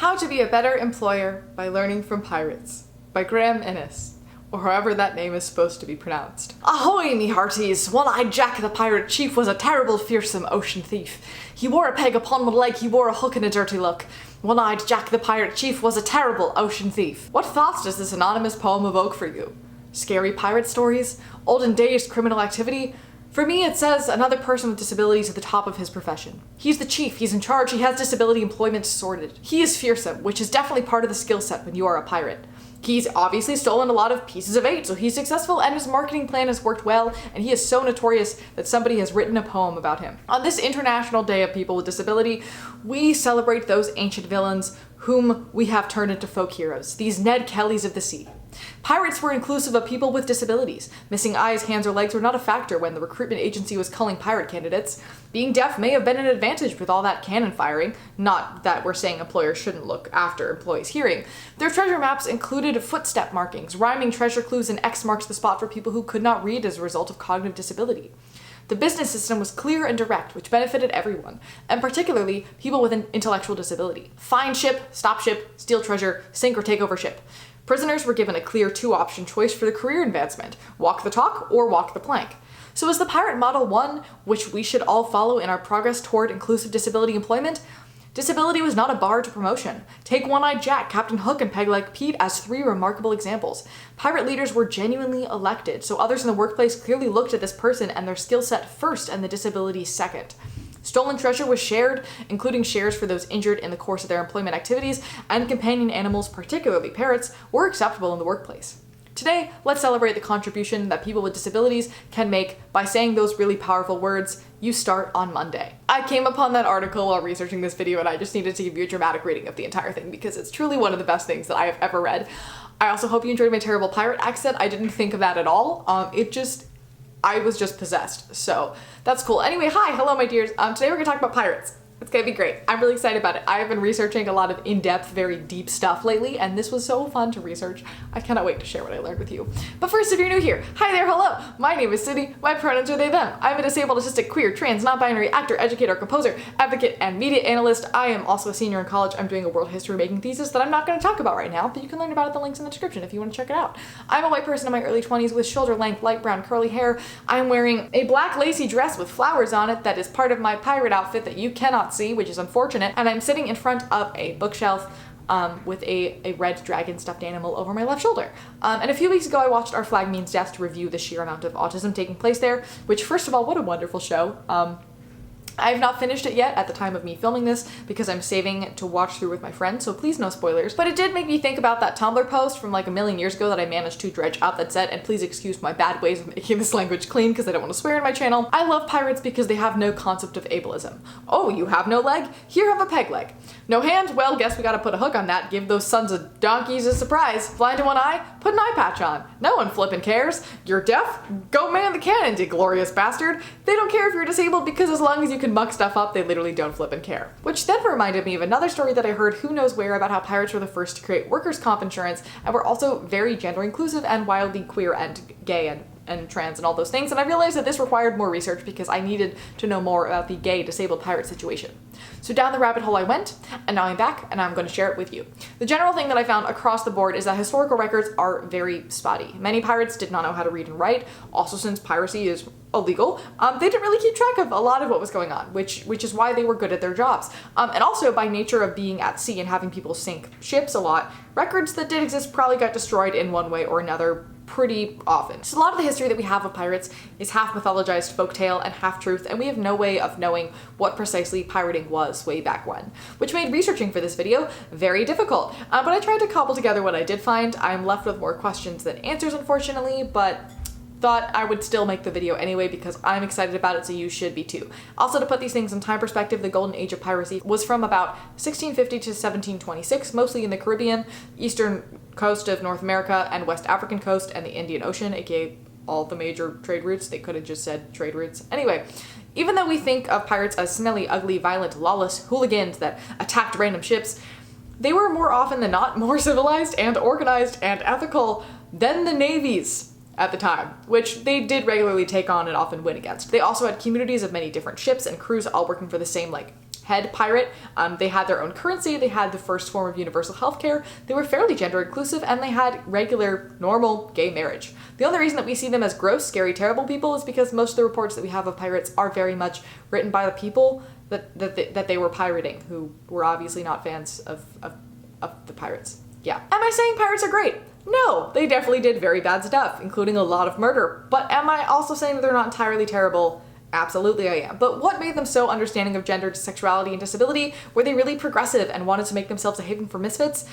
How to Be a Better Employer by Learning from Pirates by Graham Innes, or however that name is supposed to be pronounced. Ahoy, me hearties! One-eyed Jack the pirate chief was a terrible fearsome ocean thief. He wore a peg upon one leg, he wore a hook and a dirty look. One-eyed Jack the pirate chief was a terrible ocean thief. What thoughts does this anonymous poem evoke for you? Scary pirate stories? Olden days criminal activity? For me, it says another person with disabilities at the top of his profession. He's the chief, he's in charge, he has disability employment sorted. He is fearsome, which is definitely part of the skill set when you are a pirate. He's obviously stolen a lot of pieces of eight, so he's successful and his marketing plan has worked well, and he is so notorious that somebody has written a poem about him. On this International Day of People with Disability, we celebrate those ancient villains whom we have turned into folk heroes, these Ned Kellys of the sea. Pirates were inclusive of people with disabilities. Missing eyes, hands, or legs were not a factor when the recruitment agency was culling pirate candidates. Being deaf may have been an advantage with all that cannon firing. Not that we're saying employers shouldn't look after employees' hearing. Their treasure maps included footstep markings, rhyming treasure clues, and X marks the spot for people who could not read as a result of cognitive disability. The business system was clear and direct, which benefited everyone, and particularly people with an intellectual disability. Find ship, stop ship, steal treasure, sink or take over ship. Prisoners were given a clear two-option choice for the career advancement, walk the talk or walk the plank. So is the pirate model one which we should all follow in our progress toward inclusive disability employment? Disability was not a bar to promotion. Take One-Eyed Jack, Captain Hook, and Peg-Leg Pete as three remarkable examples. Pirate leaders were genuinely elected, so others in the workplace clearly looked at this person and their skill set first and the disability second. Stolen treasure was shared, including shares for those injured in the course of their employment activities, and companion animals, particularly parrots, were acceptable in the workplace. Today, let's celebrate the contribution that people with disabilities can make by saying those really powerful words, "You start on Monday." I came upon that article while researching this video and I just needed to give you a dramatic reading of the entire thing because it's truly one of the best things that I have ever read. I also hope you enjoyed my terrible pirate accent. I didn't think of that at all. I was just possessed, so that's cool. Anyway, hi, hello my dears. Today we're gonna talk about pirates. It's gonna be great. I'm really excited about it. I've been researching a lot of in-depth, very deep stuff lately, and this was so fun to research. I cannot wait to share what I learned with you. But first, if you're new here, hi there, hello. My name is Sydney. My pronouns are they, them. I'm a disabled, autistic, queer, trans, non-binary actor, educator, composer, advocate, and media analyst. I am also a senior in college. I'm doing a world history making thesis that I'm not gonna talk about right now, but you can learn about it, the links in the description if you wanna check it out. I'm a white person in my early 20s with shoulder-length, light brown, curly hair. I'm wearing a black lacy dress with flowers on it that is part of my pirate outfit that you cannot see, which is unfortunate. And I'm sitting in front of a bookshelf with a red dragon stuffed animal over my left shoulder. And a few weeks ago I watched Our Flag Means Death to review the sheer amount of autism taking place there, which first of all, what a wonderful show. I have not finished it yet at the time of me filming this because I'm saving to watch through with my friends, so please no spoilers. But it did make me think about that Tumblr post from like a million years ago that I managed to dredge up that said, and please excuse my bad ways of making this language clean because I don't want to swear in my channel. I love pirates because they have no concept of ableism. Oh, you have no leg? Here, have a peg leg. No hand? Well, guess we gotta put a hook on that. Give those sons of donkeys a surprise. Blind in one eye? Put an eye patch on. No one flippin' cares. You're deaf? Go man the cannon, you glorious bastard. They don't care if you're disabled because as long as you can muck stuff up, they literally don't flip and care. Which then reminded me of another story that I heard who knows where about how pirates were the first to create workers' comp insurance and were also very gender inclusive and wildly queer and gay and trans and all those things, and I realized that this required more research because I needed to know more about the gay disabled pirate situation. So down the rabbit hole I went, and now I'm back and I'm going to share it with you. The general thing that I found across the board is that historical records are very spotty. Many pirates did not know how to read and write. Also, since piracy is illegal, they didn't really keep track of a lot of what was going on, which is why they were good at their jobs. And also by nature of being at sea and having people sink ships a lot, records that did exist probably got destroyed in one way or another pretty often. So a lot of the history that we have of pirates is half mythologized folktale and half truth, and we have no way of knowing what precisely pirating was way back when, which made researching for this video very difficult. But I tried to cobble together what I did find. I'm left with more questions than answers, unfortunately, but thought I would still make the video anyway because I'm excited about it, so you should be too. Also, to put these things in time perspective, the golden age of piracy was from about 1650 to 1726, mostly in the Caribbean, eastern coast of North America, and West African coast, and the Indian Ocean, aka all the major trade routes. They could have just said trade routes. Anyway, even though we think of pirates as smelly, ugly, violent, lawless hooligans that attacked random ships, they were more often than not more civilized and organized and ethical than the navies at the time, which they did regularly take on and often win against. They also had communities of many different ships and crews all working for the same head pirate. They had their own currency, they had the first form of universal healthcare, they were fairly gender inclusive, and they had regular, normal, gay marriage. The only reason that we see them as gross, scary, terrible people is because most of the reports that we have of pirates are very much written by the people that they were pirating, who were obviously not fans of the pirates. Yeah. Am I saying pirates are great? No, they definitely did very bad stuff, including a lot of murder. But am I also saying that they're not entirely terrible? Absolutely I am. But what made them so understanding of gender, sexuality, and disability? Were they really progressive and wanted to make themselves a haven for misfits?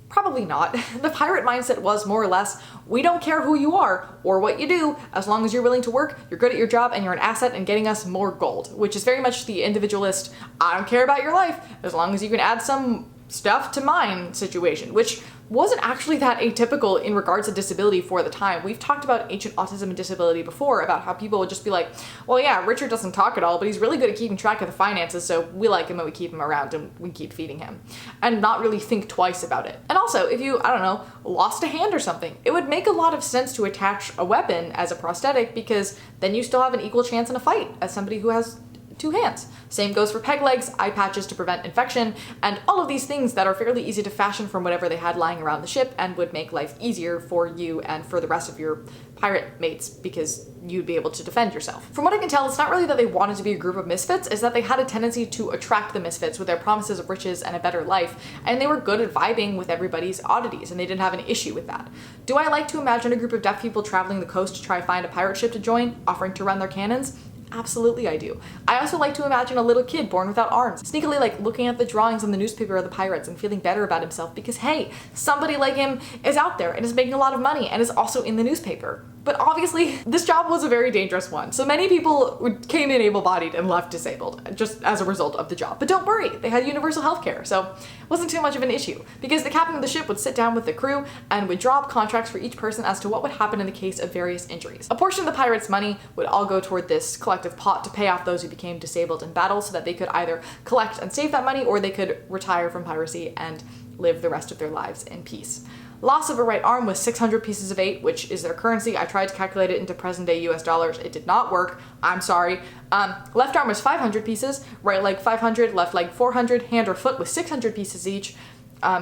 Probably not. The pirate mindset was more or less, we don't care who you are or what you do, as long as you're willing to work, you're good at your job, and you're an asset in getting us more gold, which is very much the individualist, I don't care about your life, as long as you can add some stuff to mine situation, which wasn't actually that atypical in regards to disability for the time. We've talked about ancient autism and disability before, about how people would just be like, well, yeah, Richard doesn't talk at all, but he's really good at keeping track of the finances, so we like him and we keep him around and we keep feeding him. And not really think twice about it. And also, if you, I don't know, lost a hand or something, it would make a lot of sense to attach a weapon as a prosthetic, because then you still have an equal chance in a fight as somebody who has 2 hands. Same goes for peg legs, eye patches to prevent infection, and all of these things that are fairly easy to fashion from whatever they had lying around the ship and would make life easier for you and for the rest of your pirate mates because you'd be able to defend yourself. From what I can tell, it's not really that they wanted to be a group of misfits, it's that they had a tendency to attract the misfits with their promises of riches and a better life, and they were good at vibing with everybody's oddities, and they didn't have an issue with that. Do I like to imagine a group of deaf people traveling the coast to try to find a pirate ship to join, offering to run their cannons? Absolutely I do. I also like to imagine a little kid born without arms, sneakily looking at the drawings in the newspaper of the pirates and feeling better about himself because hey, somebody like him is out there and is making a lot of money and is also in the newspaper. But obviously, this job was a very dangerous one, so many people came in able-bodied and left disabled, just as a result of the job. But don't worry, they had universal health care, so it wasn't too much of an issue, because the captain of the ship would sit down with the crew and would draw up contracts for each person as to what would happen in the case of various injuries. A portion of the pirates' money would all go toward this collective pot to pay off those who became disabled in battle so that they could either collect and save that money, or they could retire from piracy and live the rest of their lives in peace. Loss of a right arm was 600 pieces of 8, which is their currency. I tried to calculate it into present day US dollars. It did not work. I'm sorry. Left arm was 500 pieces, right leg 500, left leg 400, hand or foot was 600 pieces each,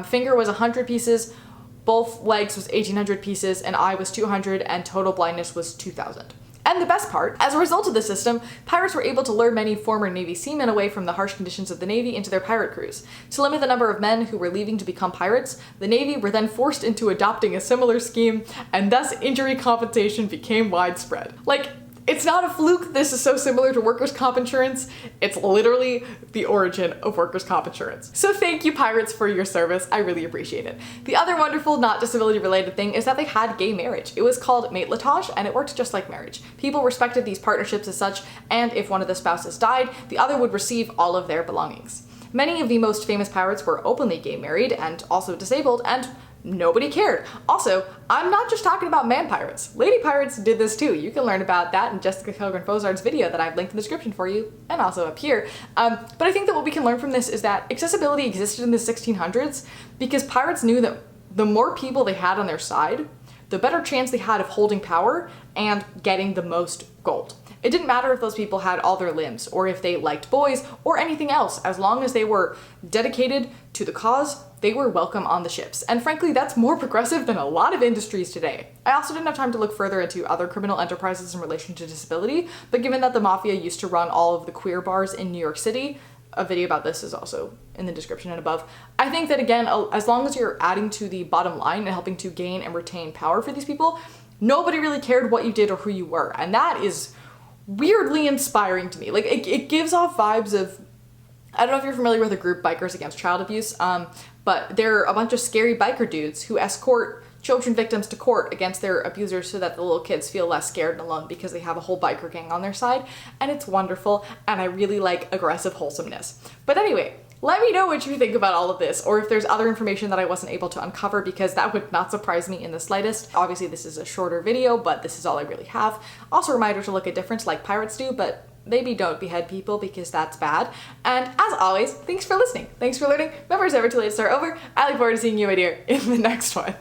finger was 100 pieces, both legs was 1800 pieces, and eye was 200, and total blindness was 2000. And the best part, as a result of the system, pirates were able to lure many former Navy seamen away from the harsh conditions of the Navy into their pirate crews. To limit the number of men who were leaving to become pirates, the Navy were then forced into adopting a similar scheme, and thus injury compensation became widespread. It's not a fluke this is so similar to workers' comp insurance, it's literally the origin of workers' comp insurance. So thank you, pirates, for your service, I really appreciate it. The other wonderful, not disability related thing is that they had gay marriage. It was called matelotage, and it worked just like marriage. People respected these partnerships as such, and if one of the spouses died, the other would receive all of their belongings. Many of the most famous pirates were openly gay married and also disabled, and nobody cared. Also, I'm not just talking about man pirates. Lady pirates did this too. You can learn about that in Jessica Kilgren-Fozard's video that I've linked in the description for you, and also up here. But I think that what we can learn from this is that accessibility existed in the 1600s because pirates knew that the more people they had on their side, the better chance they had of holding power and getting the most gold. It didn't matter if those people had all their limbs, or if they liked boys, or anything else. As long as they were dedicated to the cause, they were welcome on the ships. And frankly, that's more progressive than a lot of industries today. I also didn't have time to look further into other criminal enterprises in relation to disability, but given that the mafia used to run all of the queer bars in New York City, a video about this is also in the description and above. I think that again, as long as you're adding to the bottom line and helping to gain and retain power for these people, nobody really cared what you did or who you were. And that is weirdly inspiring to me. It gives off vibes of, I don't know if you're familiar with the group Bikers Against Child Abuse, but they're a bunch of scary biker dudes who escort children victims to court against their abusers so that the little kids feel less scared and alone because they have a whole biker gang on their side, and it's wonderful, and I really like aggressive wholesomeness. But anyway, let me know what you think about all of this, or if there's other information that I wasn't able to uncover, because that would not surprise me in the slightest. Obviously this is a shorter video, but this is all I really have. Also a reminder to look at difference like pirates do, but maybe don't behead people because that's bad. And as always, thanks for listening. Thanks for learning. Remember, it's never too late to start over. I look forward to seeing you, my dear, in the next one.